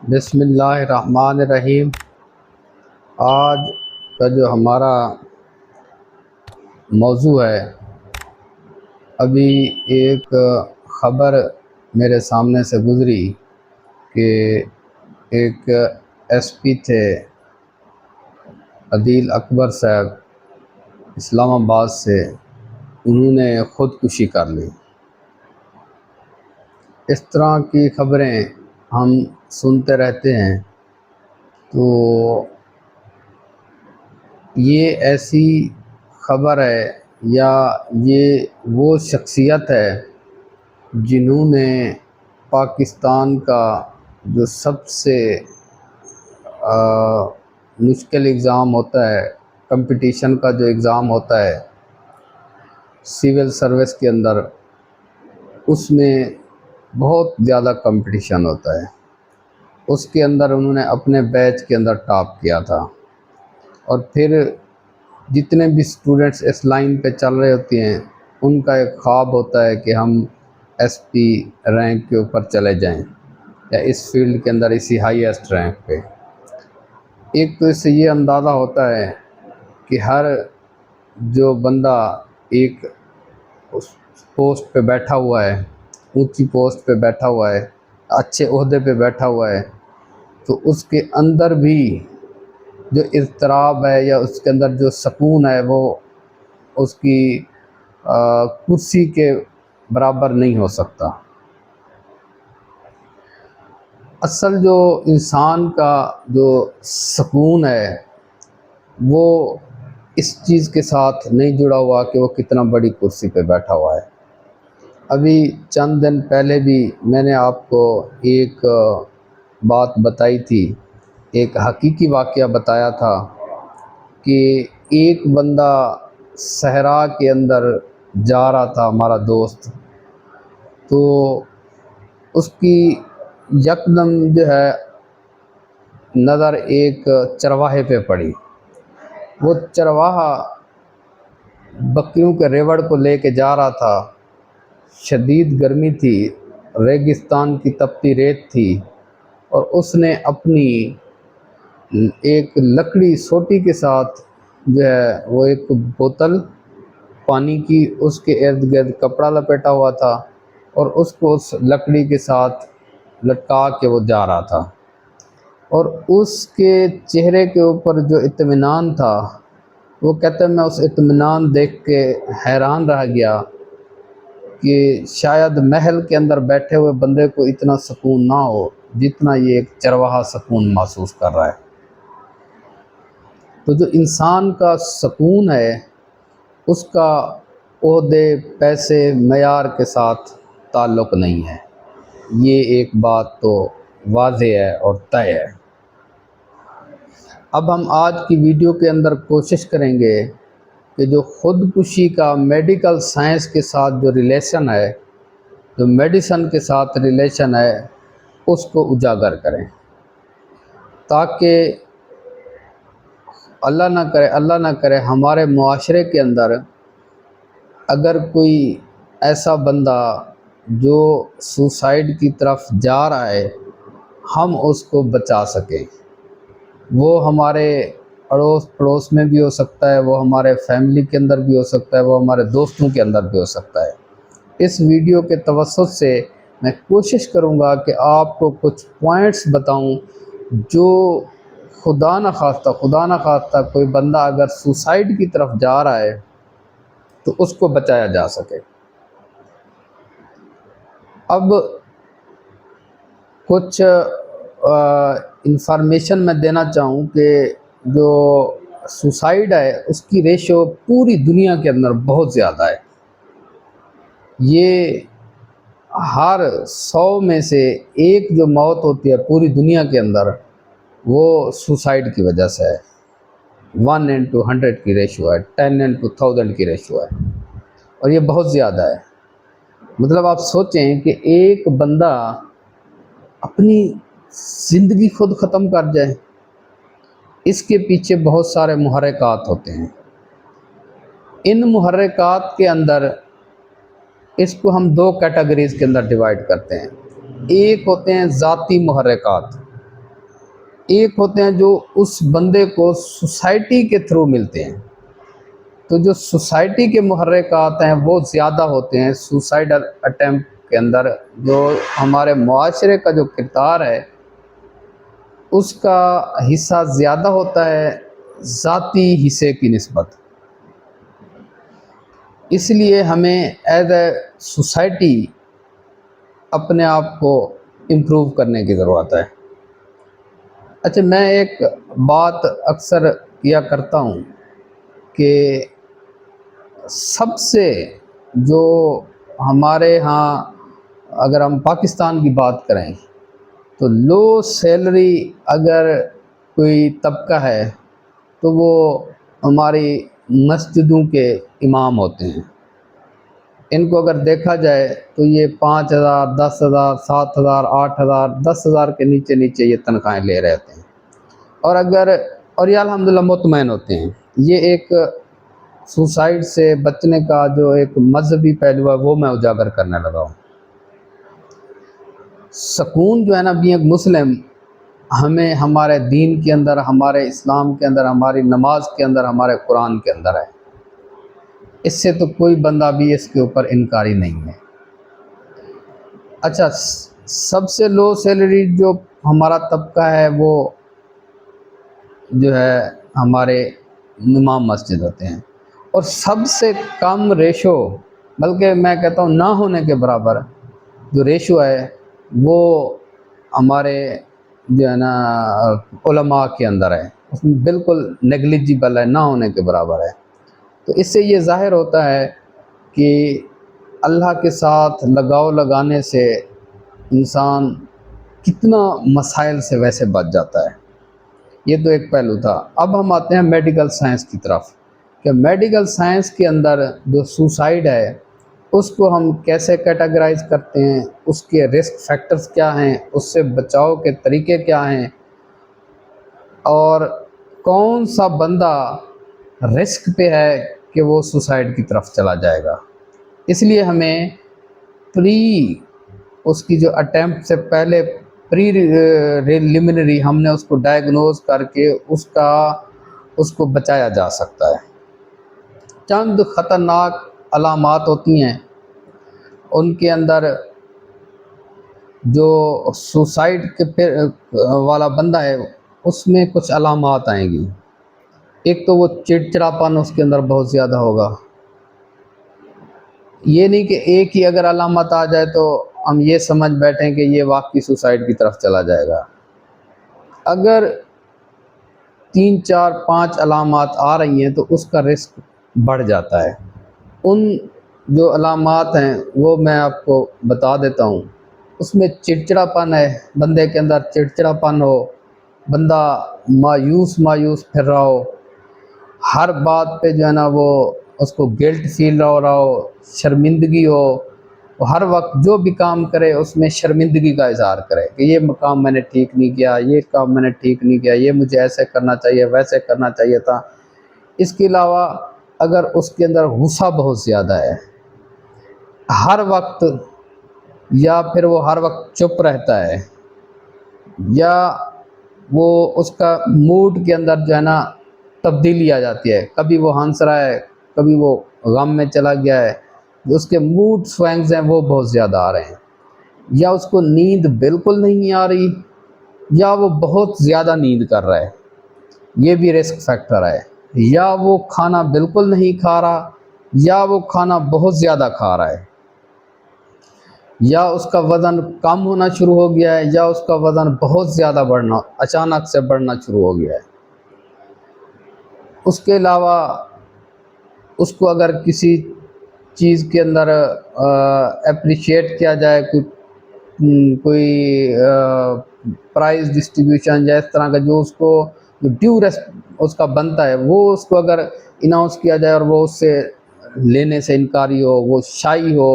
بسم اللہ الرحمن الرحیم۔ آج کا جو ہمارا موضوع ہے، ابھی ایک خبر میرے سامنے سے گزری کہ ایک ایس پی تھے عدیل اکبر صاحب اسلام آباد سے، انہوں نے خودکشی کر لی۔ اس طرح کی خبریں ہم سنتے رہتے ہیں، تو یہ ایسی خبر ہے یا یہ وہ شخصیت ہے جنہوں نے پاکستان کا جو سب سے مشکل ایگزام ہوتا ہے، کمپٹیشن کا جو ایگزام ہوتا ہے سول سروس کے اندر، اس میں بہت زیادہ کمپٹیشن ہوتا ہے، اس کے اندر انہوں نے اپنے بیچ کے اندر ٹاپ کیا تھا۔ اور پھر جتنے بھی اسٹوڈنٹس اس لائن پہ چل رہے ہوتے ہیں، ان کا ایک خواب ہوتا ہے کہ ہم ایس پی رینک کے اوپر چلے جائیں یا اس فیلڈ کے اندر اسی ہائیسٹ رینک پہ۔ ایک تو اس سے یہ اندازہ ہوتا ہے کہ ہر جو بندہ ایک اس پوسٹ پہ بیٹھا ہوا ہے، اونچی پوسٹ پہ بیٹھا ہوا ہے، اچھے عہدے پہ بیٹھا ہوا ہے، تو اس کے اندر بھی جو اضطراب ہے یا اس کے اندر جو سکون ہے، وہ اس کی کرسی کے برابر نہیں ہو سکتا۔ اصل جو انسان کا جو سکون ہے، وہ اس چیز کے ساتھ نہیں جڑا ہوا کہ وہ کتنا بڑی کرسی پہ بیٹھا ہوا ہے۔ ابھی چند دن پہلے بھی میں نے آپ کو ایک بات بتائی تھی، ایک حقیقی واقعہ بتایا تھا کہ ایک بندہ صحرا کے اندر جا رہا تھا، ہمارا دوست، تو اس کی یکدم جو ہے نظر ایک چرواہے پہ پڑی۔ وہ چرواہا بکریوں کے ریوڑ کو لے کے جا رہا تھا، شدید گرمی تھی، ریگستان کی تپتی ریت تھی، اور اس نے اپنی ایک لکڑی سوٹی کے ساتھ جو ہے وہ ایک بوتل پانی کی، اس کے ارد گرد کپڑا لپیٹا ہوا تھا، اور اس کو اس لکڑی کے ساتھ لٹکا کے وہ جا رہا تھا۔ اور اس کے چہرے کے اوپر جو اطمینان تھا، وہ کہتے ہیں میں اس اطمینان دیکھ کے حیران رہ گیا کہ شاید محل کے اندر بیٹھے ہوئے بندے کو اتنا سکون نہ ہو جتنا یہ ایک چرواہا سکون محسوس کر رہا ہے۔ تو جو انسان کا سکون ہے، اس کا عہدے، پیسے، معیار کے ساتھ تعلق نہیں ہے۔ یہ ایک بات تو واضح ہے اور طے ہے۔ اب ہم آج کی ویڈیو کے اندر کوشش کریں گے کہ جو خودکشی کا میڈیکل سائنس کے ساتھ جو ریلیشن ہے، جو میڈیسن کے ساتھ ریلیشن ہے، اس کو اجاگر کریں، تاکہ اللہ نہ کرے ہمارے معاشرے کے اندر اگر کوئی ایسا بندہ جو سوسائڈ کی طرف جا رہا ہے، ہم اس کو بچا سکیں۔ وہ ہمارے اڑوس پڑوس میں بھی ہو سکتا ہے، وہ ہمارے فیملی کے اندر بھی ہو سکتا ہے، وہ ہمارے دوستوں کے اندر بھی ہو سکتا ہے۔ اس ویڈیو کے توسط سے میں کوشش کروں گا کہ آپ کو کچھ پوائنٹس بتاؤں جو خدا نہ خواستہ کوئی بندہ اگر سوسائڈ کی طرف جا رہا ہے تو اس کو بچایا جا سکے۔ اب کچھ انفارمیشن میں دینا چاہوں کہ جو سوسائڈ ہے، اس کی ریشو پوری دنیا کے اندر بہت زیادہ ہے۔ یہ ہر 100 میں سے ایک جو موت ہوتی ہے پوری دنیا کے اندر، وہ سوسائڈ کی وجہ سے ہے۔ 1:100 کی ریشو ہے، 10:1000 کی ریشو ہے، اور یہ بہت زیادہ ہے۔ مطلب آپ سوچیں کہ ایک بندہ اپنی زندگی خود ختم کر جائے، اس کے پیچھے بہت سارے محرکات ہوتے ہیں۔ ان محرکات کے اندر اس کو ہم 2 کیٹیگریز کے اندر ڈیوائیڈ کرتے ہیں۔ ایک ہوتے ہیں ذاتی محرکات، ایک ہوتے ہیں جو اس بندے کو سوسائٹی کے تھرو ملتے ہیں، تو جو سوسائٹی کے محرکات ہیں وہ زیادہ ہوتے ہیں سوسائڈل اٹیمپٹ کے اندر، جو ہمارے معاشرے کا جو کردار ہے اس کا حصہ زیادہ ہوتا ہے ذاتی حصے کی نسبت۔ اس لیے ہمیں ایز اے سوسائٹی اپنے آپ کو امپروو کرنے کی ضرورت ہے۔ اچھا، میں ایک بات اکثر کیا کرتا ہوں کہ سب سے جو ہمارے ہاں اگر ہم پاکستان کی بات کریں تو لو سیلری اگر کوئی طبقہ ہے تو وہ ہماری مسجدوں کے امام ہوتے ہیں۔ ان کو اگر دیکھا جائے تو یہ 5,000 10,000 7,000 8,000 10,000 کے نیچے نیچے یہ تنخواہیں لے رہتے ہیں، اور یہ الحمدللہ مطمئن ہوتے ہیں۔ یہ ایک سوسائڈ سے بچنے کا جو ایک مذہبی پہلو ہے وہ میں اجاگر کرنے لگا ہوں۔ سکون جو ہے نا بینگ مسلم، ہمیں ہمارے دین کے اندر، ہمارے اسلام کے اندر، ہماری نماز کے اندر، ہمارے قرآن کے اندر ہے۔ اس سے تو کوئی بندہ بھی اس کے اوپر انکاری نہیں ہے۔ اچھا، سب سے لو سیلری جو ہمارا طبقہ ہے وہ جو ہے ہمارے امام مسجد ہوتے ہیں، اور سب سے کم ریشو، بلکہ میں کہتا ہوں نہ ہونے کے برابر جو ریشو ہے وہ ہمارے جو ہے نا علماء کے اندر ہے، اس میں بالکل نیگلیجیبل ہے، نہ ہونے کے برابر ہے۔ تو اس سے یہ ظاہر ہوتا ہے کہ اللہ کے ساتھ لگاؤ لگانے سے انسان کتنا مسائل سے ویسے بچ جاتا ہے۔ یہ تو ایک پہلو تھا۔ اب ہم آتے ہیں میڈیکل سائنس کی طرف، کہ میڈیکل سائنس کے اندر جو سوسائڈ ہے اس کو ہم کیسے کیٹاگرائز کرتے ہیں، اس کے رسک فیکٹرز کیا ہیں، اس سے بچاؤ کے طریقے کیا ہیں، اور کون سا بندہ رسک پہ ہے کہ وہ سوسائڈ کی طرف چلا جائے گا۔ اس لیے ہمیں اس کی جو اٹیمپٹ سے پہلے ریلیمنری ہم نے اس کو ڈائیگنوز کر کے اس کو بچایا جا سکتا ہے۔ چند خطرناک علامات ہوتی ہیں، ان کے اندر جو سوسائڈ کے والا بندہ ہے اس میں کچھ علامات آئیں گی۔ ایک تو وہ چڑچڑاپن اس کے اندر بہت زیادہ ہوگا۔ یہ نہیں کہ ایک ہی اگر علامت آ جائے تو ہم یہ سمجھ بیٹھیں کہ یہ واقعی سوسائڈ کی طرف چلا جائے گا۔ اگر 3 4 5 علامات آ رہی ہیں تو اس کا رسک بڑھ جاتا ہے۔ ان جو علامات ہیں وہ میں آپ کو بتا دیتا ہوں۔ اس میں چڑچڑاپن ہے، بندے کے اندر چڑچڑاپن ہو، بندہ مایوس پھر رہا ہو، ہر بات پہ جو ہے نا وہ اس کو گلٹ فیل ہو رہا ہو، شرمندگی ہو، وہ ہر وقت جو بھی کام کرے اس میں شرمندگی کا اظہار کرے کہ یہ کام میں نے ٹھیک نہیں کیا، یہ کام میں نے ٹھیک نہیں کیا، یہ مجھے ایسے کرنا چاہیے، ویسے کرنا چاہیے تھا۔ اس کے علاوہ اگر اس کے اندر غصہ بہت زیادہ ہے ہر وقت، یا پھر وہ ہر وقت چپ رہتا ہے، یا وہ اس کا موڈ کے اندر جو ہے نا تبدیلی آ جاتی ہے، کبھی وہ ہنس رہا ہے، کبھی وہ غم میں چلا گیا ہے، جو اس کے موڈ سوئنگز ہیں وہ بہت زیادہ آ رہے ہیں، یا اس کو نیند بالکل نہیں آ رہی، یا وہ بہت زیادہ نیند کر رہا ہے، یہ بھی رسک فیکٹر ہے، یا وہ کھانا بالکل نہیں کھا رہا، یا وہ کھانا بہت زیادہ کھا رہا ہے، یا اس کا وزن کم ہونا شروع ہو گیا ہے، یا اس کا وزن بہت زیادہ اچانک سے بڑھنا شروع ہو گیا ہے۔ اس کے علاوہ اس کو اگر کسی چیز کے اندر اپریشیٹ کیا جائے، کوئی پرائز ڈسٹریبیوشن یا اس طرح کا جو اس کو ڈیو اس کا بنتا ہے وہ اس کو اگر اناؤنس کیا جائے اور وہ اس سے لینے سے انکاری ہو، وہ شائی ہو،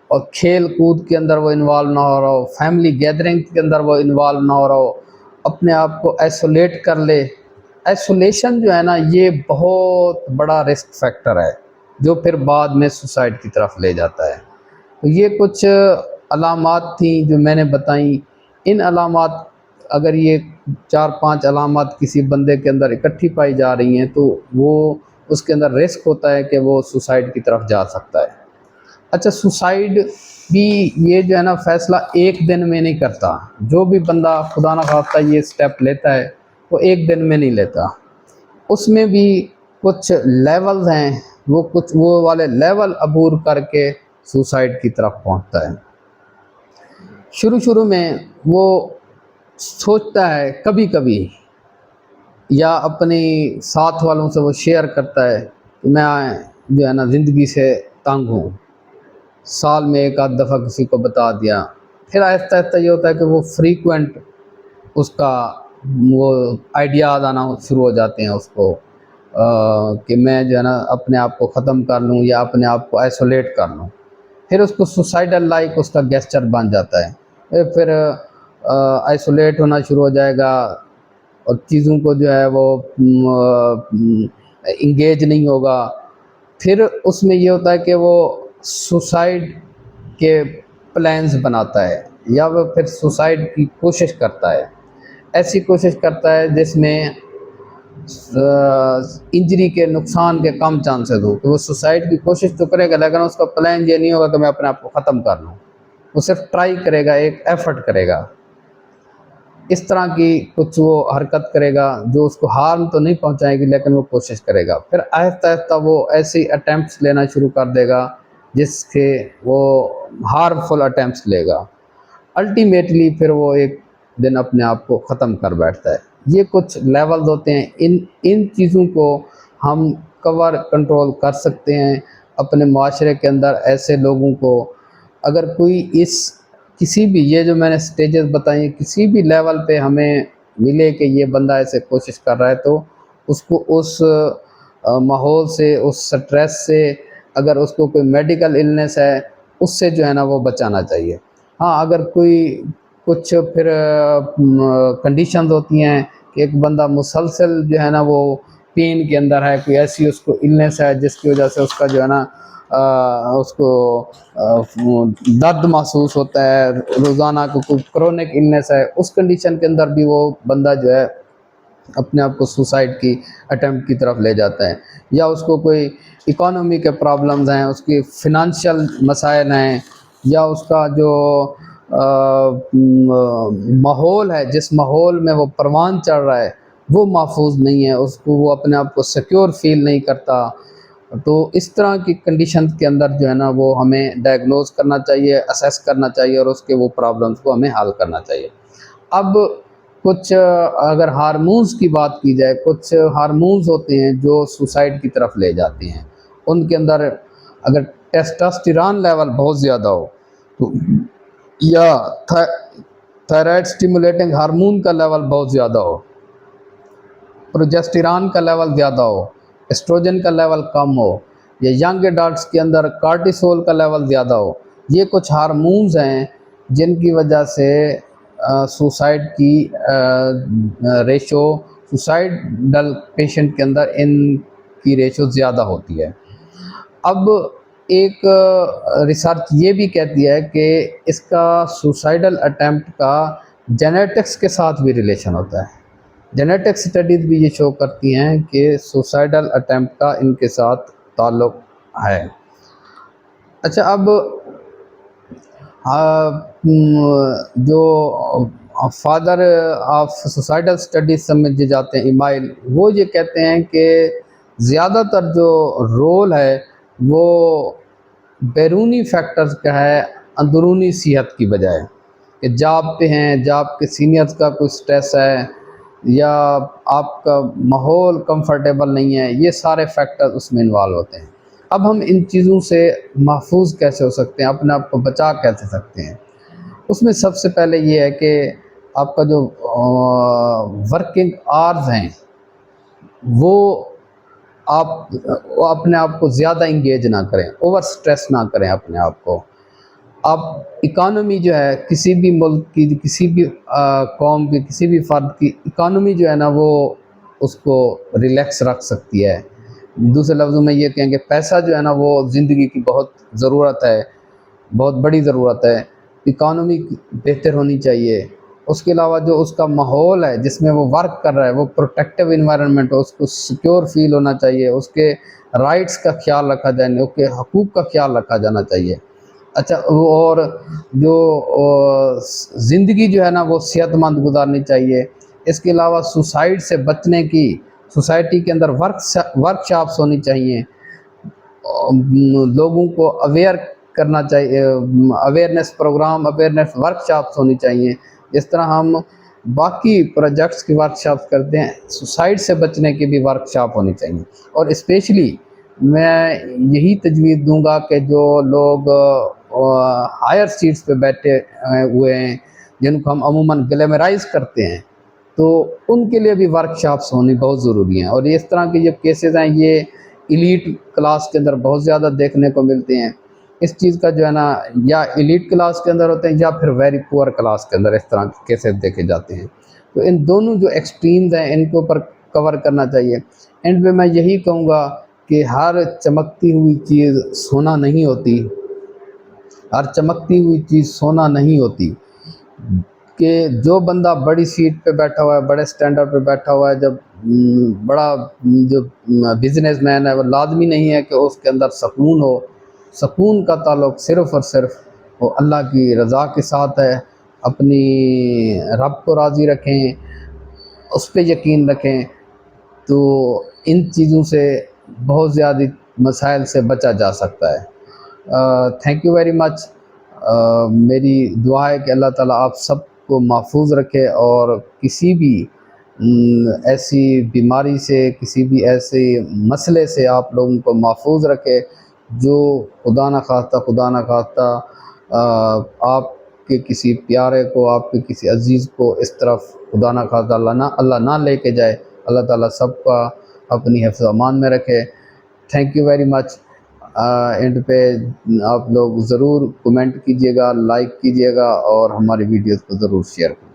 اور کھیل کود کے اندر وہ انوالو نہ ہو رہا ہو، فیملی گیدرنگ کے اندر وہ انوالو نہ ہو رہا ہو، اپنے آپ کو ایسولیٹ کر لے۔ ایسولیشن جو ہے نا یہ بہت بڑا رسک فیکٹر ہے جو پھر بعد میں سوسائڈ کی طرف لے جاتا ہے۔ تو یہ کچھ علامات تھیں جو میں نے بتائیں۔ ان علامات اگر یہ 4 5 علامات کسی بندے کے اندر اکٹھی پائی جا رہی ہیں تو وہ اس کے اندر رسک ہوتا ہے کہ وہ سوسائڈ کی طرف جا سکتا ہے۔ اچھا، سوسائڈ بھی یہ جو ہے نا فیصلہ ایک دن میں نہیں کرتا۔ جو بھی بندہ خدا نہ خواستہ یہ سٹیپ لیتا ہے وہ ایک دن میں نہیں لیتا، اس میں بھی کچھ لیولز ہیں، وہ والے لیول عبور کر کے سوسائڈ کی طرف پہنچتا ہے۔ شروع میں وہ سوچتا ہے کبھی کبھی، یا اپنی ساتھ والوں سے وہ شیئر کرتا ہے کہ میں جو ہے نا زندگی سے تنگ ہوں، سال میں ایک آدھ دفعہ کسی کو بتا دیا۔ پھر آہستہ آہستہ یہ ہوتا ہے کہ وہ فریکوینٹ اس کا وہ آئیڈیاز آنا شروع ہو جاتے ہیں اس کو، کہ میں جو ہے نا اپنے آپ کو ختم کر لوں یا اپنے آپ کو آئسولیٹ کر لوں۔ پھر اس کو سوسائڈل لائک اس کا گیسچر بن جاتا ہے، پھر آئسولیٹ ہونا شروع ہو جائے گا اور چیزوں کو جو ہے وہ انگیج نہیں ہوگا۔ پھر اس میں یہ ہوتا ہے کہ وہ سوسائڈ کے پلانز بناتا ہے، یا وہ پھر سوسائڈ کی کوشش کرتا ہے، ایسی کوشش کرتا ہے جس میں انجری کے، نقصان کے کم چانسز ہو، کہ وہ سوسائڈ کی کوشش تو کرے گا لیکن اس کا پلان یہ نہیں ہوگا کہ میں اپنے آپ کو ختم کر لوں، وہ صرف ٹرائی کرے گا، ایک ایفرٹ کرے گا۔ اس طرح کی کچھ وہ حرکت کرے گا جو اس کو ہارم تو نہیں پہنچائے گی لیکن وہ کوشش کرے گا۔ پھر آہستہ آہستہ وہ ایسی اٹیمپٹس لینا شروع کر دے گا جس کے وہ ہارمفل اٹیمپٹس لے گا، الٹیمیٹلی پھر وہ ایک دن اپنے آپ کو ختم کر بیٹھتا ہے۔ یہ کچھ لیولز ہوتے ہیں، ان چیزوں کو ہم کنٹرول کر سکتے ہیں اپنے معاشرے کے اندر۔ ایسے لوگوں کو اگر کوئی کسی بھی یہ جو میں نے سٹیجز بتائی ہیں، کسی بھی لیول پہ ہمیں ملے کہ یہ بندہ ایسے کوشش کر رہا ہے تو اس کو اس ماحول سے، اس سٹریس سے، اگر اس کو کوئی میڈیکل النس ہے اس سے جو ہے نا وہ بچانا چاہیے۔ ہاں، اگر کوئی کچھ پھر کنڈیشنز ہوتی ہیں کہ ایک بندہ مسلسل جو ہے نا وہ پین کے اندر ہے، کوئی ایسی اس کو النس ہے جس کی وجہ سے اس کا جو ہے نا اس کو درد محسوس ہوتا ہے روزانہ کو، کوئی کرونک النس ہے، اس کنڈیشن کے اندر بھی وہ بندہ جو ہے اپنے آپ کو سوسائڈ کی اٹیمپٹ کی طرف لے جاتا ہے۔ یا اس کو کوئی اکانومی کے پرابلمز ہیں، اس کی فنانشل مسائل ہیں، یا اس کا جو ماحول ہے، جس ماحول میں وہ پروان چڑھ رہا ہے وہ محفوظ نہیں ہے، اس کو وہ اپنے آپ کو سیکیور فیل نہیں کرتا، تو اس طرح کی کنڈیشنز کے اندر جو ہے نا وہ ہمیں ڈائگنوز کرنا چاہیے، اسیس کرنا چاہیے اور اس کے وہ پرابلمز کو ہمیں حل کرنا چاہیے۔ اب کچھ اگر ہارمونز کی بات کی جائے، کچھ ہارمونز ہوتے ہیں جو سوسائڈ کی طرف لے جاتے ہیں۔ ان کے اندر اگر ٹیسٹوسٹیرون لیول بہت زیادہ ہو تو، یا تھائرائڈ سٹیمولیٹنگ ہارمون کا لیول بہت زیادہ ہو، پروجسٹیرون کا لیول زیادہ ہو، ایسٹروجن کا لیول کم ہو، یا ینگ ایڈلٹس کے اندر کارٹیسول کا لیول زیادہ ہو، یہ کچھ ہارمونز ہیں جن کی وجہ سے سوسائڈ کی ریشو، سوسائڈل پیشنٹ کے اندر ان کی ریشو زیادہ ہوتی ہے۔ اب ایک ریسرچ یہ بھی کہتی ہے کہ اس کا سوسائڈل اٹیمپٹ کا جینیٹکس کے ساتھ بھی ریلیشن ہوتا ہے۔ جینیٹک سٹڈیز بھی یہ شو کرتی ہیں کہ سوسائڈل اٹیمپٹ کا ان کے ساتھ تعلق ہے۔ اچھا، اب جو فادر آف سوسائڈل سٹڈیز سمجھے جاتے ہیں، ایمائل، وہ یہ کہتے ہیں کہ زیادہ تر جو رول ہے وہ بیرونی فیکٹرز کا ہے اندرونی صحت کی بجائے، کہ جاب پہ ہیں، جاب کے سینئرز کا کوئی سٹریس ہے، یا آپ کا ماحول کمفرٹیبل نہیں ہے، یہ سارے فیکٹر اس میں انوالو ہوتے ہیں۔ اب ہم ان چیزوں سے محفوظ کیسے ہو سکتے ہیں، اپنے آپ کو بچا کیسے سکتے ہیں؟ اس میں سب سے پہلے یہ ہے کہ آپ کا جو ورکنگ آورز ہیں وہ آپ اپنے آپ کو زیادہ انگیج نہ کریں، اوور سٹریس نہ کریں اپنے آپ کو۔ آپ اکانومی جو ہے کسی بھی ملک کی، کسی بھی قوم کی، کسی بھی فرد کی اکانومی جو ہے نا وہ اس کو ریلیکس رکھ سکتی ہے۔ دوسرے لفظوں میں یہ کہیں کہ پیسہ جو ہے نا وہ زندگی کی بہت ضرورت ہے، بہت بڑی ضرورت ہے، اکانومی بہتر ہونی چاہیے، اس کے علاوہ جو اس کا ماحول ہے جس میں وہ ورک کر رہا ہے وہ پروٹیکٹیو انوائرنمنٹ ہو، اس کو سیکیور فیل ہونا چاہیے، اس کے رائٹس کا خیال رکھا جائے، اس کے حقوق کا خیال رکھا جانا چاہیے۔ اچھا، اور جو زندگی جو ہے نا وہ صحت مند گزارنی چاہیے۔ اس کے علاوہ سوسائڈ سے بچنے کی سوسائٹی کے اندر ورک شاپس ہونی چاہیے، لوگوں کو اویئر کرنا چاہیے، awareness program, awareness workshops ہونی چاہیے۔ جس طرح ہم باقی پروجیکٹس کی ورک شاپس کرتے ہیں، سوسائڈ سے بچنے کی بھی ورک شاپ ہونی چاہیے۔ اور اسپیشلی میں یہی تجویز دوں گا کہ جو لوگ ہائر سیٹس پہ بیٹھے ہوئے ہیں، جن کو ہم عموماً گلیمرائز کرتے ہیں، تو ان کے لیے بھی ورک شاپس ہونی بہت ضروری ہیں۔ اور اس طرح کے جو کیسز ہیں یہ ایلیٹ کلاس کے اندر بہت زیادہ دیکھنے کو ملتے ہیں۔ اس چیز کا جو ہے نا یا ایلیٹ کلاس کے اندر ہوتے ہیں یا پھر ویری پور کلاس کے اندر اس طرح کے کیسز دیکھے جاتے ہیں۔ تو ان دونوں جو ایکسٹریمز ہیں ان کے اوپر کور کرنا چاہیے۔ اینڈ پہ میں یہی کہوں گا کہ ہر چمکتی ہوئی چیز سونا نہیں ہوتی، ہر چمکتی ہوئی چیز سونا نہیں ہوتی، کہ جو بندہ بڑی سیٹ پہ بیٹھا ہوا ہے، بڑے اسٹینڈرڈ پہ بیٹھا ہوا ہے، جب بڑا جو بزنس مین ہے، وہ لازمی نہیں ہے کہ اس کے اندر سکون ہو۔ سکون کا تعلق صرف اور صرف وہ اللہ کی رضا کے ساتھ ہے۔ اپنی رب کو راضی رکھیں، اس پہ یقین رکھیں، تو ان چیزوں سے بہت زیادہ مسائل سے بچا جا سکتا ہے۔ Thank you very much. میری دعا ہے کہ اللہ تعالیٰ آپ سب کو محفوظ رکھے اور کسی بھی ایسی بیماری سے، کسی بھی ایسے مسئلے سے آپ لوگوں کو محفوظ رکھے جو خدا نہ خواستہ آپ کے کسی پیارے کو، آپ کے کسی عزیز کو اس طرف خدا نہ خواستہ اللہ نہ لے کے جائے۔ اللہ تعالیٰ سب کا اپنی حفظ و امان میں رکھے۔ Thank you very much. And پہ آپ لوگ ضرور کمنٹ کیجیے گا، لائک کیجیے گا اور ہماری ویڈیوز کو ضرور شیئر کیجیے گا۔